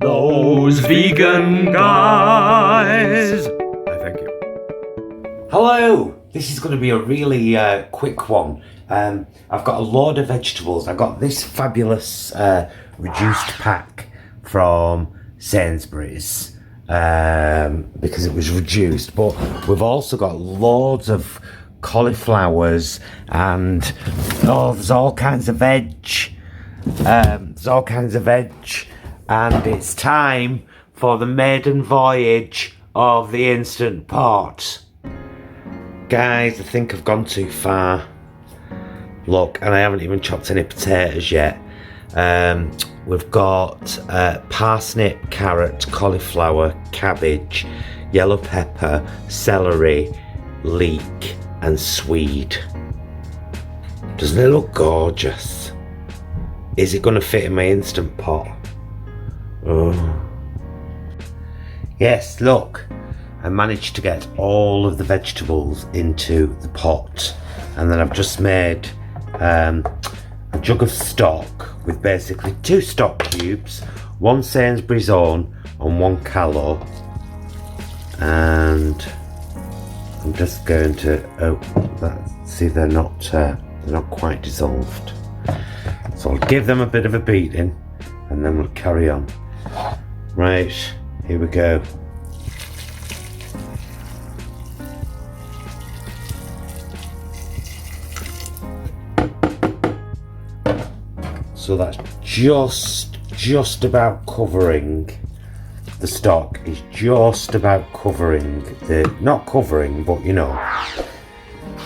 Those vegan guys. Thank you. Hello! This is going to be a really quick one. I've got a load of vegetables. I got this fabulous reduced pack from Sainsbury's because it was reduced. But we've also got loads of cauliflowers and there's all kinds of veg. And it's time for the maiden voyage of the Instant Pot. Guys, I think I've gone too far. Look, and I haven't even chopped any potatoes yet. We've got parsnip, carrot, cauliflower, cabbage, yellow pepper, celery, leek and swede. Doesn't it look gorgeous? Is it going to fit in my Instant Pot? Oh. Yes, look. I managed to get all of the vegetables into the pot, and then I've just made a jug of stock with basically 2 stock cubes, 1 Sainsbury's own and 1 Callow, and I'm just going to see they're not quite dissolved, so I'll give them a bit of a beating and then we'll carry on. Right, here we go. So that's just about covering the stock. Is just about covering the, not covering, but you know,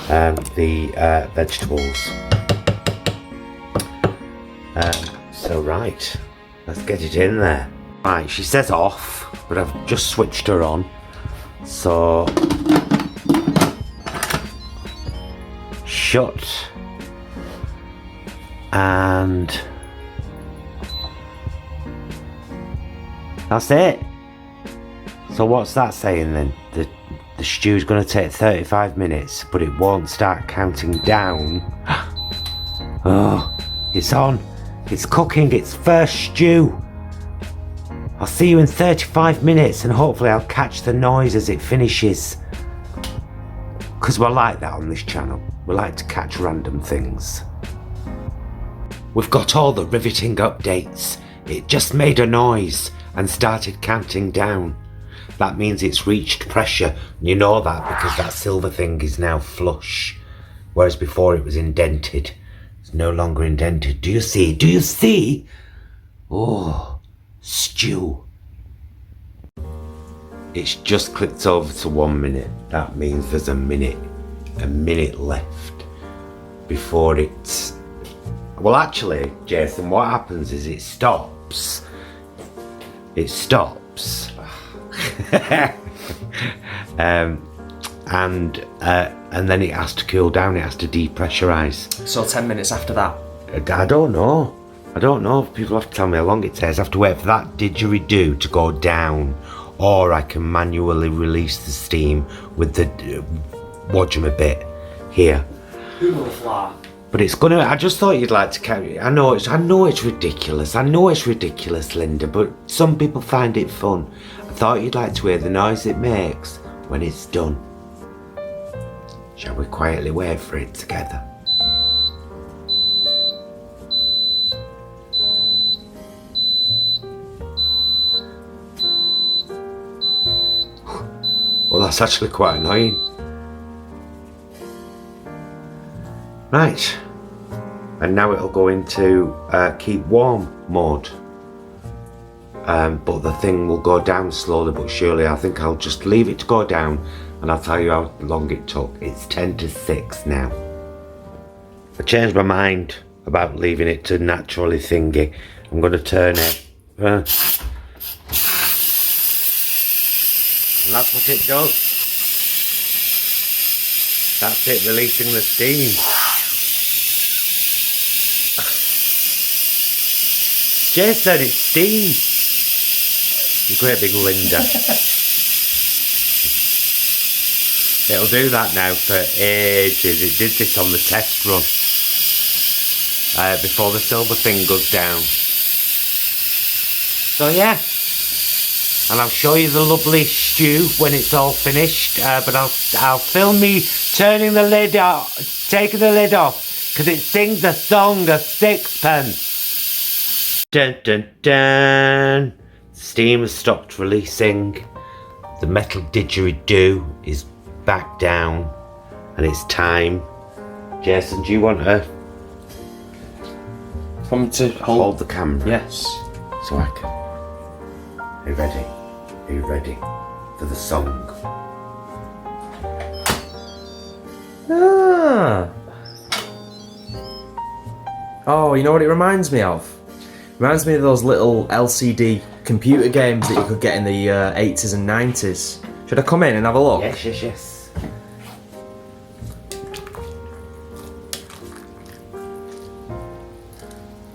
the vegetables. So right, let's get it in there. Right, she says off, but I've just switched her on. So shut. And that's it. So what's that saying then? The stew's going to take 35 minutes, but it won't start counting down. Oh, it's on. It's cooking its first stew. I'll see you in 35 minutes and hopefully I'll catch the noise as it finishes. Because we're like that on this channel. We like to catch random things. We've got all the riveting updates. It just made a noise and started counting down. That means it's reached pressure. You know that because that silver thing is now flush. Whereas before it was indented. It's no longer indented. Do you see? Do you see? Oh, stew. It's just clicked over to 1 minute. That means there's a minute left before it's... Well, actually, Jason, what happens is it stops. It stops. And then it has to cool down. It has to depressurize. So 10 minutes after that? I don't know. People have to tell me how long it takes. I have to wait for that didgeridoo to go down, or I can manually release the steam with the whatchamabit here. But it's gonna. I just thought you'd like to carry it. I know it's ridiculous. Linda. But some people find it fun. I thought you'd like to hear the noise it makes when it's done. Shall we quietly wait for it together? Well, that's actually quite annoying. Right, and now it'll go into keep warm mode, but the thing will go down slowly but surely. I think I'll just leave it to go down and I'll tell you how long it took. It's 10 to 6 now. I changed my mind about leaving it to naturally thingy. I'm going to turn it, and that's what it does. That's it, releasing the steam. Jason, it's steam. You great big Linda. It'll do that now for ages. It did this on the test run before the silver thing goes down. So yeah, and I'll show you the lovely stew when it's all finished. But I'll film me turning the lid off, taking the lid off, because it sings a song of sixpence. Dun dun dun. Steam has stopped releasing. The metal didgeridoo is back down, and it's time. Jason, do you want to hold the camera? Yes. So I can. Are you ready? Are you ready for the song? Ah. Oh, you know what it reminds me of? It reminds me of those little LCD computer games that you could get in the 80s and 90s. Should I come in and have a look? Yes, yes, yes.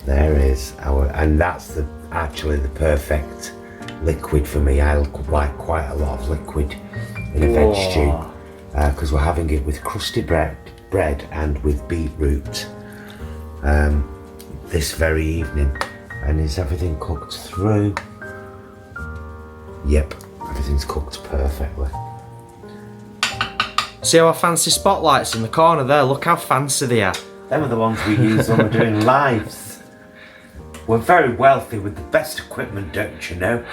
There is our, and that's actually the perfect liquid for me. I like quite a lot of liquid in a veg stew because we're having it with crusty bread and with beetroot this very evening. And is everything cooked through? Yep, everything's cooked perfectly. See our fancy spotlights in the corner there? Look how fancy they are. Them are the ones we use when we're doing lives. We're very wealthy with the best equipment, don't you know?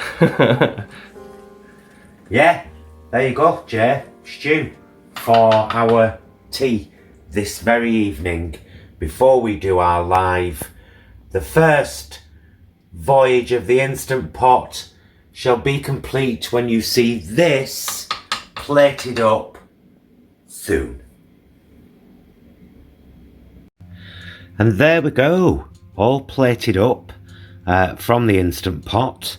Yeah, there you go, Jay. Stew for our tea this very evening before we do our live. The first voyage of the Instant Pot shall be complete when you see this plated up soon. And there we go. All plated up from the Instant Pot,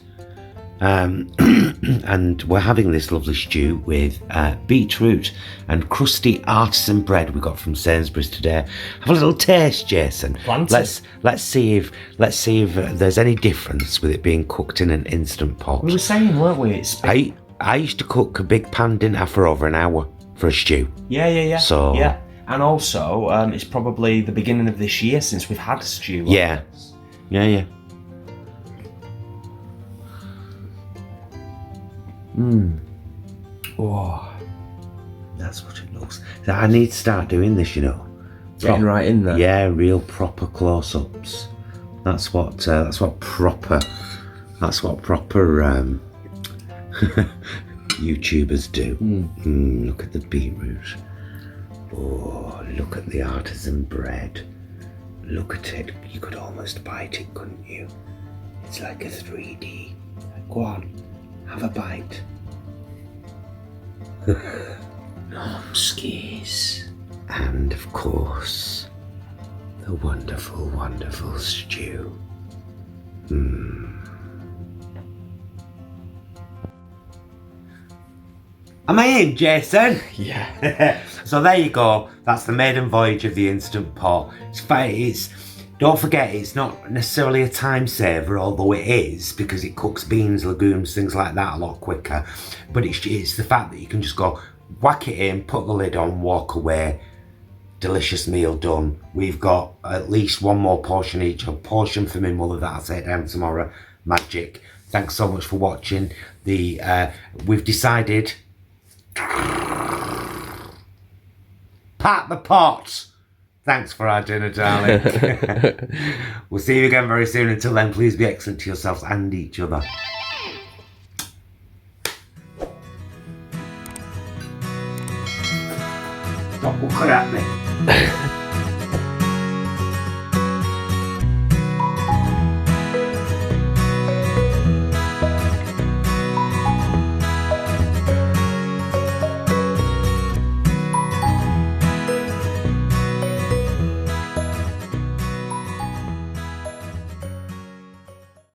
and we're having this lovely stew with beetroot and crusty artisan bread we got from Sainsbury's today. Have a little taste, Jason. Plenty. Let's see if there's any difference with it being cooked in an Instant Pot. We were saying, weren't we? I used to cook a big pan, didn't I, for over an hour for a stew. Yeah. So yeah. And also, it's probably the beginning of this year since we've had a stew. Yeah. Yeah. Oh, that's what it looks. I need to start doing this, you know. getting right in there. Yeah, real proper close-ups. That's what proper YouTubers do. Look at the beetroot. Oh, look at the artisan bread. Look at it. You could almost bite it, couldn't you? It's like a 3D. Go on, have a bite. Nomskis. And of course, the wonderful, wonderful stew. Am I in, Jason? Yeah. So there you go. That's the maiden voyage of the Instant Pot. Don't forget, it's not necessarily a time saver, although it is, because it cooks beans, legumes, things like that a lot quicker. But it's the fact that you can just go, whack it in, put the lid on, walk away. Delicious meal done. We've got at least one more portion each. A portion for my mother that I'll take down tomorrow. Magic. Thanks so much for watching. We've decided... Pat the pot. Thanks for our dinner, darling. We'll see you again very soon. Until then, please be excellent to yourselves and each other. Stop looking at me.